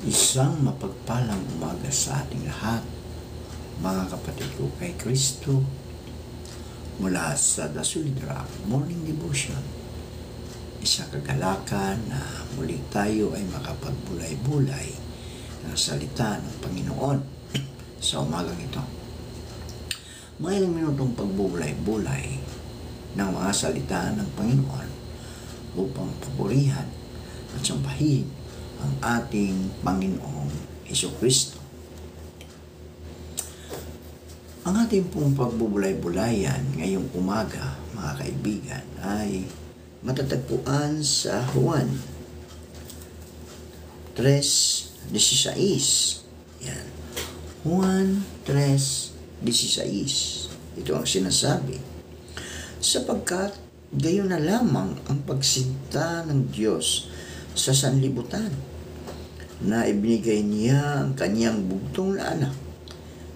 Isang mapagpalang umaga sa ating lahat, mga kapatid ko kay Kristo, mula sa The Sulidra Morning Devotion. Isa kagalakan na muli tayo ay makapagbulay-bulay ng salita ng Panginoon sa umagang ito. Mga ilang minutong pagbubulay-bulay ng mga salita ng Panginoon upang pupurihan at sambahin ang ating Panginoong Hesukristo. Ang ating pong pagbubulay-bulayan ngayong umaga, mga kaibigan, ay matatagpuan sa Juan 3:16. Yan. Juan 3:16. Ito ang sinasabi. Sapagkat gayon na lamang ang pagsinta ng Diyos sa sanlibutan, na ibinigay niya ang kanyang bugtong na anak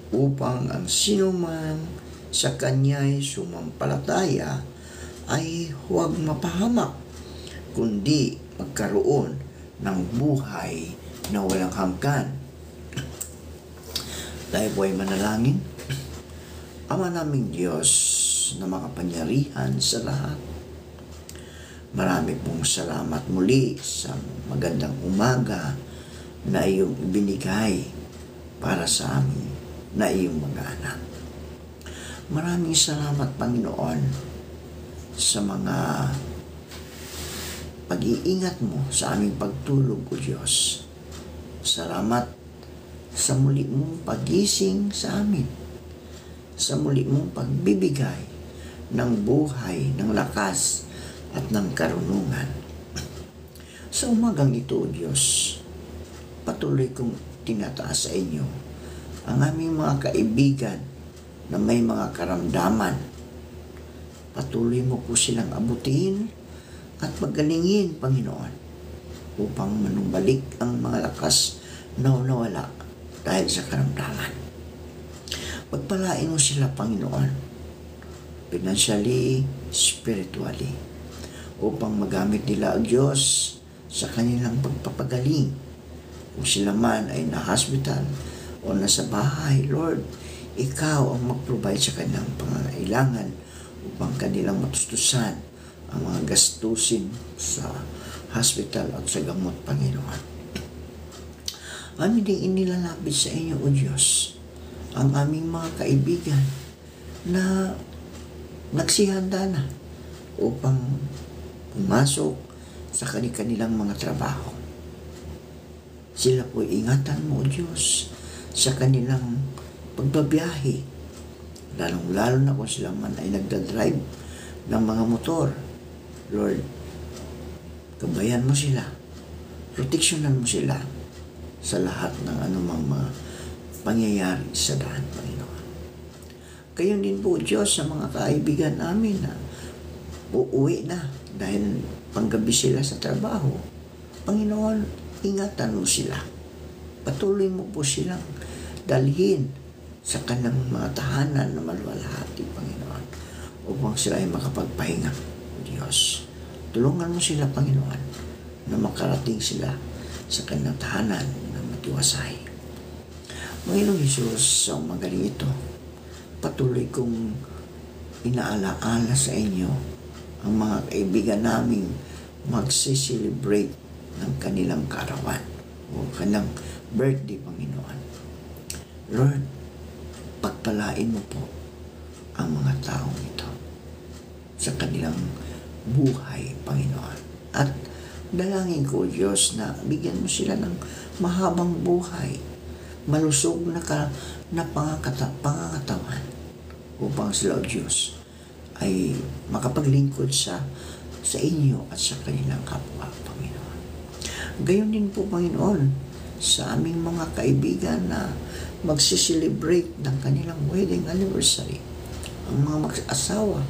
upang ang sinuman sa kanya'y sumampalataya ay huwag mapahamak, kundi magkaroon ng buhay na walang hanggan. Tayo po ay manalangin. Ama naming Diyos na makapangyarihan sa lahat, marami pong salamat muli sa magandang umaga na iyong binigay para sa amin na iyong mga anak. Maraming salamat, Panginoon, sa mga pag-iingat mo sa aming pagtulog, O Diyos. Salamat sa muli mong pagising sa amin, sa muli mong pagbibigay ng buhay, ng lakas at ng karunungan. Sa umagang ito, O Diyos, patuloy kong tinataas sa inyo ang aming mga kaibigan na may mga karamdaman. Patuloy mo po silang abutin at pagalingin, Panginoon, upang manumbalik ang mga lakas na nawala dahil sa karamdaman. Pagpalain mo sila, Panginoon, financially, spiritually, upang magamit nila ang Diyos sa kanilang pagpapagaling. Kung sila man ay na-hospital o nasa bahay, Lord, Ikaw ang mag-provide sa kanilang pangangailangan upang kanilang matustusan ang mga gastusin sa hospital at sa gamot, Panginoon. Amin din inilalapit sa inyo, O Diyos, ang aming mga kaibigan na nagsihanda na upang pumasok sa kanilang mga trabaho. Sila po ingatan mo, O Diyos, sa kanilang pagbabiyahe. Lalong-lalo na kung sila man ay nagdadrive ng mga motor. Lord, gabayan mo sila. Proteksyonan mo sila sa lahat ng anumang mga pangyayari sa daan, Panginoon. Gayon din po, Diyos, sa mga kaibigan namin na uuwi na dahil panggabi sila sa trabaho. Panginoon, ingatan mo sila. Patuloy mo po silang dalhin sa kanilang mga tahanan na maluwalhati, Panginoon, upang sila ay makapagpahinga, Diyos. Tulungan mo sila, Panginoon, na makarating sila sa kanilang tahanan na matiwasay. Panginoong Hesus, sa magaling ito, patuloy kong inaalaala sa inyo ang mga kaibigan naming magsiselebrate ng kanilang kaarawan o kanilang birthday, Panginoon. Lord, pagpalain mo po ang mga taong ito sa kanilang buhay, Panginoon. At dalangin ko, Diyos, na bigyan mo sila ng mahabang buhay, malusog na pangangatawan upang sila, O Diyos, ay makapaglingkod sa inyo at sa kanilang kapwa, Panginoon. Gayon din po, Panginoon, sa aming mga kaibigan na magsiselebrate ng kanilang wedding anniversary. Ang mga mag-asawa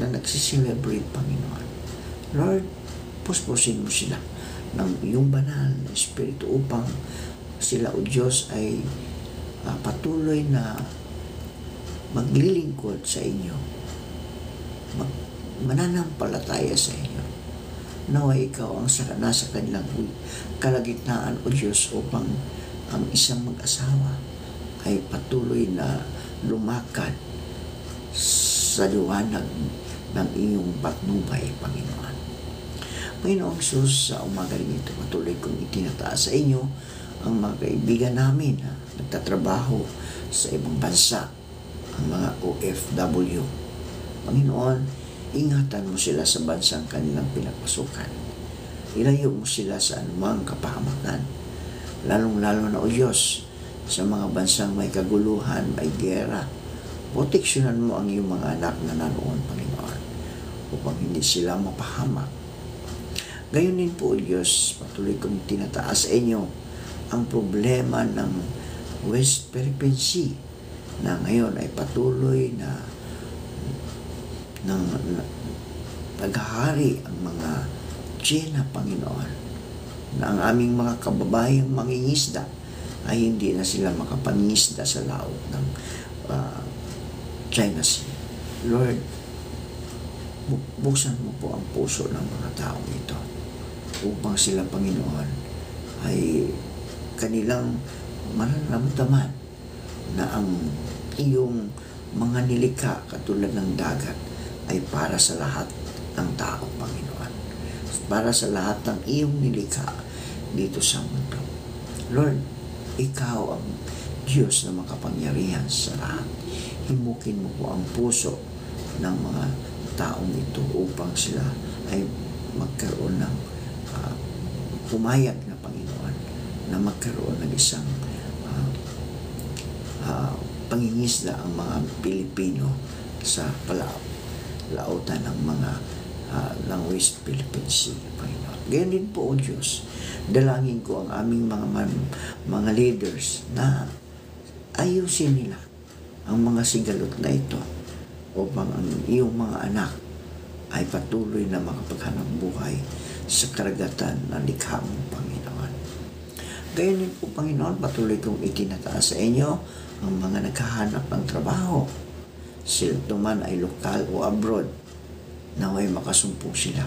na nagsiselebrate, Panginoon. Lord, puspusin mo sila ng iyong banal na Espiritu upang sila, O Diyos, ay patuloy na maglilingkod sa inyo, mananampalataya sa inyo, naway ikaw ang nasa kanilang kalagitnaan, O Diyos, upang ang isang mag-asawa ay patuloy na lumakad sa liwanag ng iyong patnubay, Panginoon. Panginoong Sus, sa umaga rin ito, patuloy kong itinataas sa inyo ang mga kaibigan namin na nagtatrabaho sa ibang bansa, ang mga OFW. Panginoon, ingatan mo sila sa bansang kanilang pinagpasukan. Ilayo mo sila sa anumang kapahamakan. Lalong-lalo na, O Diyos, sa mga bansang may kaguluhan, may gera. Proteksyonan mo ang iyong mga anak na naroon, Panginoon, upang hindi sila mapahamak. Gayon din po, O Diyos, patuloy kong tinataas sa inyo ang problema ng West Philippine Sea na ngayon ay patuloy na naghahari ang mga China, Panginoon, na ang aming mga kababayang mangingisda ay hindi na sila makapangisda sa laot ng China Sea. Lord, buksan mo po ang puso ng mga taong ito upang sila, Panginoon, ay kanilang mararamdaman na ang iyong mga nilikha katulad ng dagat ay para sa lahat ng tao, Panginoon. Para sa lahat ng iyong nilikha dito sa mundo. Lord, ikaw ang Diyos na makapangyarihan sa lahat. Himukin mo po ang puso ng mga taong ito upang sila ay magkaroon ng pumayag na, Panginoon, na magkaroon ng isang pangingisda ang mga Pilipino sa lautan ng mga ng West Philippine Sea, Panginoon. Ganyan din po, O Diyos, dalangin ko ang aming mga leaders na ayusin nila ang mga sigalot na ito upang ang iyong mga anak ay patuloy na makapaghanap buhay sa karagatan na likha mo, Panginoon. Gayon din po, Panginoon, patuloy kong itinataas sa inyo ang mga naghahanap ng trabaho. Sila man ay lokal o abroad, naway makasumpong sila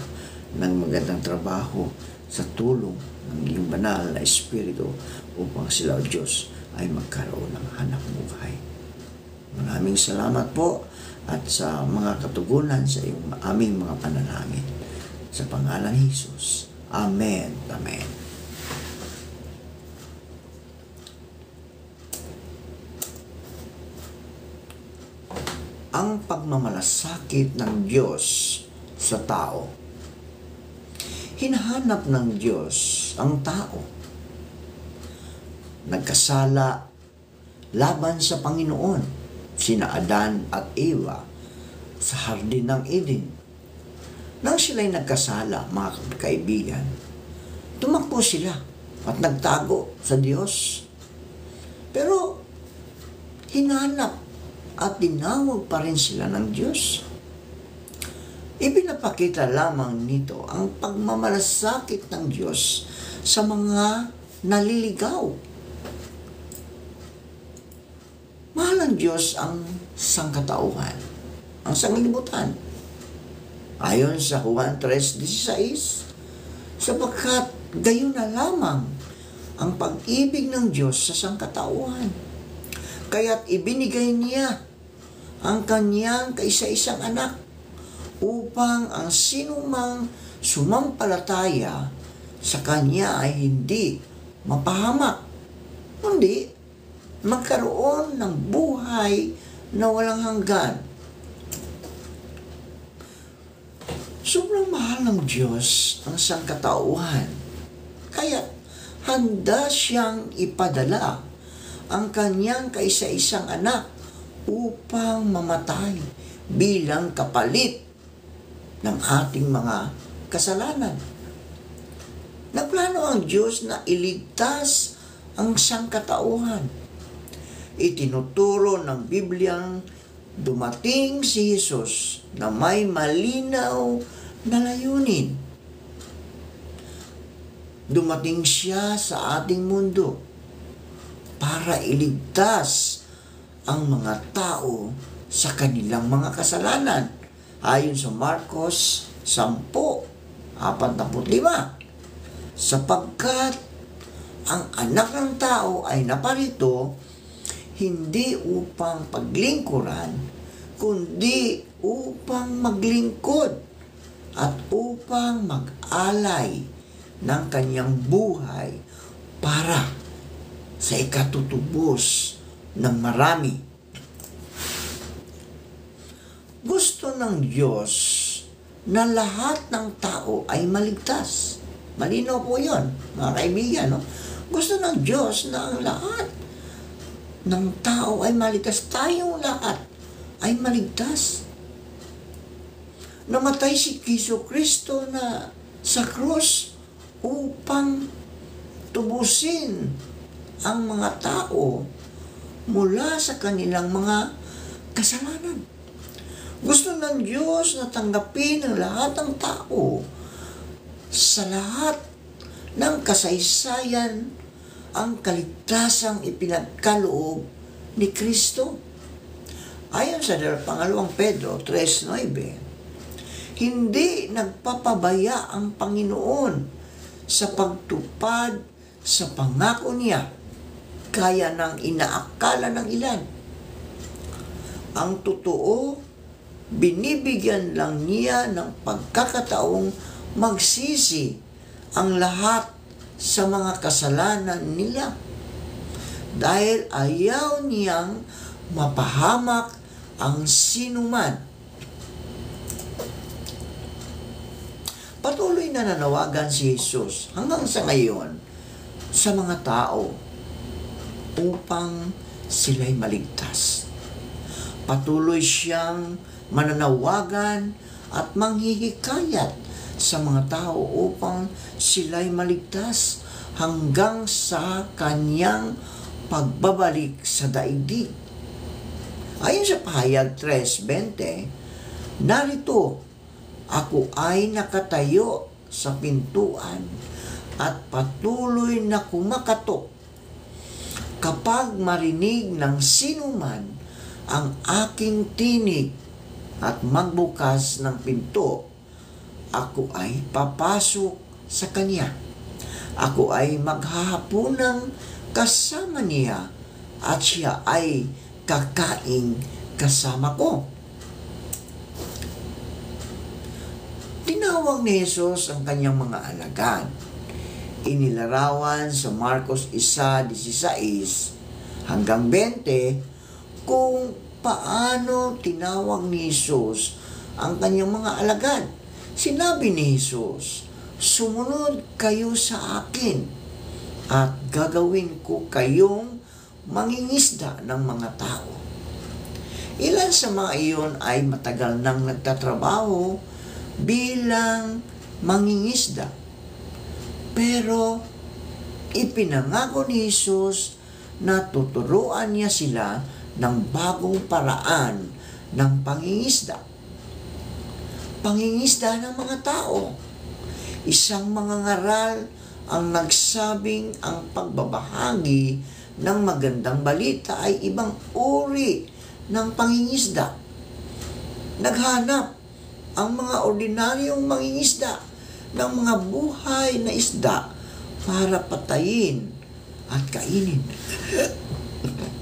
ng magandang trabaho sa tulong ng iyong banal na Espiritu upang sila, O Diyos, ay magkaroon ng hanap buhay. Maraming salamat po at sa mga katugunan sa aming mga panalangin. Sa pangalan ni Jesus. Amen. Amen. Ang pagmamalasakit ng Diyos sa tao. Hinahanap ng Diyos ang tao. Nagkasala laban sa Panginoon, sina Adan at Eva sa hardin ng Eden. Nang sila'y nagkasala, mga kaibigan, tumakbo sila at nagtago sa Diyos. Pero hinanap at tinawag pa rin sila ng Diyos. Ipinapakita lamang nito ang pagmamalasakit ng Diyos sa mga naliligaw. Mahal ng Diyos ang sangkatauhan, ang sanglibutan. Ayon sa Juan 3:16, sapagkat gayon na lamang ang pag-ibig ng Diyos sa sangkatauhan. Kaya't ibinigay niya ang kanyang kaisa-isang anak upang ang sinumang sumampalataya sa kanya ay hindi mapahamak, kundi magkaroon ng buhay na walang hanggan. Sobrang mahal ng Diyos ang sangkatauhan. Kaya handa siyang ipadala ang kanyang kaisa-isang anak upang mamatay bilang kapalit ng ating mga kasalanan. Nagplano ang Diyos na iligtas ang sangkatauhan. Itinuturo ng Bibliang dumating si Jesus na may malinaw na layunin. Dumating siya sa ating mundo para iligtas ang mga tao sa kanilang mga kasalanan. Ayon sa Marcos 10, 45. Sapagkat ang anak ng tao ay naparito hindi upang paglingkuran, kundi upang maglingkod at upang mag-alay ng kanyang buhay para sa ikatutubos ng marami. Gusto ng Diyos na lahat ng tao ay maligtas. Malinaw po yun, mga kaibigan. No? Gusto ng Diyos na ang lahat ng tao ay maligtas. Tayong lahat ay maligtas. Namatay si Jesucristo na sa krus upang tubusin ang mga tao mula sa kanilang mga kasalanan. Gusto ng Diyos na tanggapin ang lahat ng tao sa lahat ng kasaysayan ang kaligtasang ipinagkaloob ni Kristo. Ayon sa 2 Pedro 3:9, hindi nagpapabaya ang Panginoon sa pagtupad sa pangako niya, kaya ng inaakala ng ilan. Ang totoo, binibigyan lang niya ng pagkakataong magsisi ang lahat sa mga kasalanan nila dahil ayaw niyang mapahamak ang sinuman. Patuloy na nanawagan si Jesus hanggang sa ngayon sa mga tao upang sila'y maligtas. Patuloy siyang mananawagan at manghihikayat sa mga tao upang sila'y maligtas hanggang sa kanyang pagbabalik sa daigdig. Ayon sa pahayag 3:20, narito, ako ay nakatayo sa pintuan at patuloy na kumakatok. Kapag marinig ng sinuman ang aking tinig at magbukas ng pinto, ako ay papasok sa kanya. Ako ay maghahapunang kasama niya at siya ay kakain kasama ko. Tinawag ni Jesus ang kanyang mga alagad. Inilarawan sa Marcos 1:16 hanggang 20 kung paano tinawag ni Jesus ang kanyang mga alagad. Sinabi ni Jesus, sumunod kayo sa akin at gagawin ko kayong mangingisda ng mga tao. Ilan sa mga iyon ay matagal nang nagtatrabaho bilang mangingisda. Pero ipinangako ni Jesus na tuturuan niya sila ng bagong paraan ng pangingisda. Pangingisda ng mga tao. Isang mangangaral ang nagsabing ang pagbabahagi ng magandang balita ay ibang uri ng pangingisda. Naghanap ang mga ordinaryong mangingisda ng mga buhay na isda para patayin at kainin.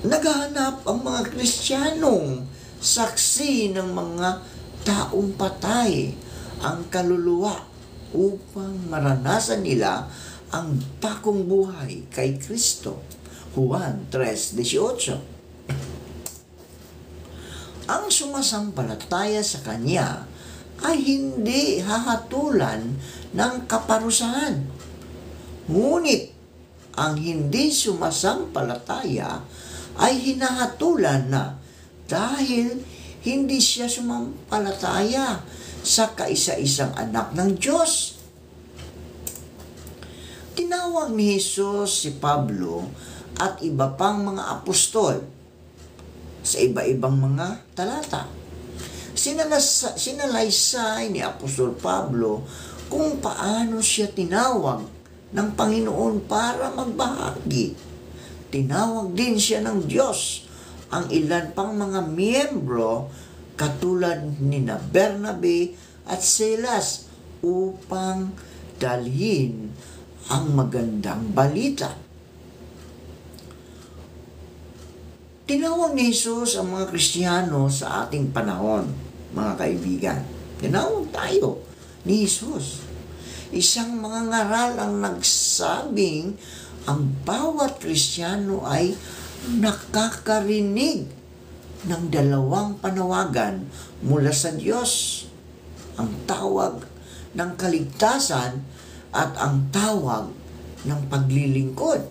Naghahanap ang mga Kristiyanong saksi ng mga taong patay ang kaluluwa upang maranasan nila ang bagong buhay kay Kristo. Juan 3:18. Ang sumasampalataya sa Kanya ay hindi hahatulan ng kaparusahan. Ngunit ang hindi sumasampalataya ay hinahatulan na dahil hindi siya sumampalataya sa kaisa-isang anak ng Diyos. Tinawag ni Jesus si Pablo at iba pang mga apostol sa iba-ibang mga talata. Sinalaysay ni Apostol Pablo kung paano siya tinawag ng Panginoon para magbahagi. Tinawag din siya ng Diyos ang ilan pang mga miyembro katulad ni Bernabe at Silas upang dalhin ang magandang balita. Tinawag ni Jesus ang mga Kristiyano sa ating panahon, mga kaibigan. Tinawag tayo ni Jesus. Isang mga ngaral ang nagsabing ang bawat Kristiyano ay nakakarinig ng dalawang panawagan mula sa Diyos. Ang tawag ng kaligtasan at ang tawag ng paglilingkod.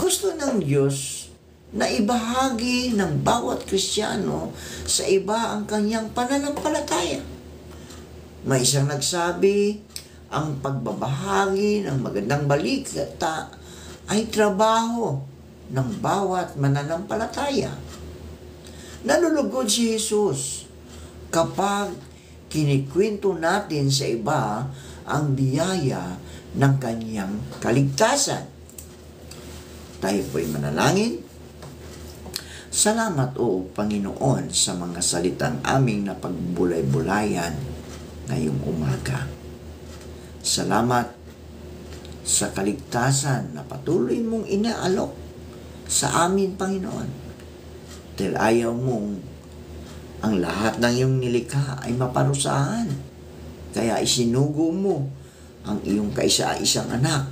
Gusto ng Diyos na ibahagi ng bawat Kristiyano sa iba ang kanyang pananampalataya. May isang nagsabi, ang pagbabahagi ng magandang balita ay trabaho ng bawat mananampalataya. Nalulugod si Jesus kapag kinikwento natin sa iba ang biyaya ng kanyang kaligtasan. Tayo po'y manalangin. Salamat o Panginoon sa mga salitang aming napagbulay-bulayan ngayong umaga. Salamat sa kaligtasan na patuloy mong inaalok sa amin, Panginoon. Dahil ayaw mong ang lahat ng iyong nilikha ay maparusahan. Kaya isinugo mo ang iyong kaisa-isang anak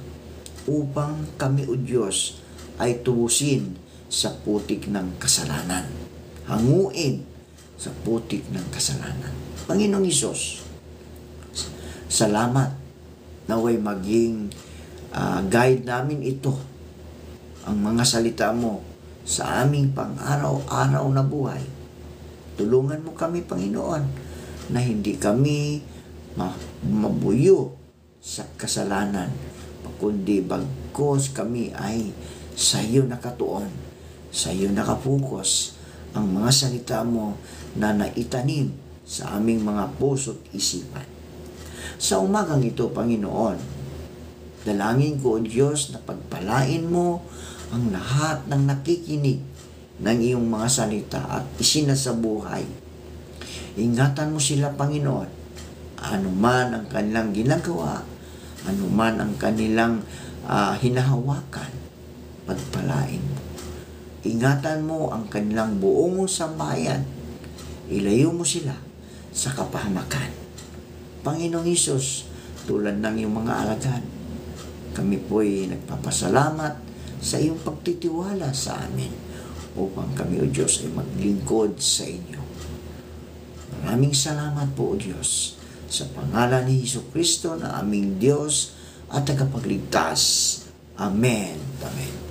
upang kami, O Diyos, ay tubusin sa putik ng kasalanan. Hanguin sa putik ng kasalanan. Panginoong Hesus, salamat naway maging guide namin ito, ang mga salita mo sa aming pang-araw-araw na buhay. Tulungan mo kami, Panginoon, na hindi kami mabuyo sa kasalanan, kundi bagkos kami ay sa iyo nakatuon, sa iyo nakapokus ang mga salita mo na naitanim sa aming mga puso't isipan. Sa umagang ito, Panginoon, dalangin ko, O Diyos, na pagpalain mo ang lahat ng nakikinig ng iyong mga salita at isinasabuhay. Ingatan mo sila, Panginoon, anuman ang kanilang ginagawa, anuman ang kanilang hinahawakan, pagpalain mo. Ingatan mo ang kanilang buong sambayan. Ilayo mo sila sa kapahamakan. Panginoong Hesus, tulad ng iyong mga alagad, kami po'y nagpapasalamat sa iyong pagtitiwala sa amin upang kami, O Diyos, ay maglingkod sa inyo. Maraming salamat po, O Diyos, sa pangalan ni Jesucristo na aming Diyos at tagapagligtas. Amen. Amen.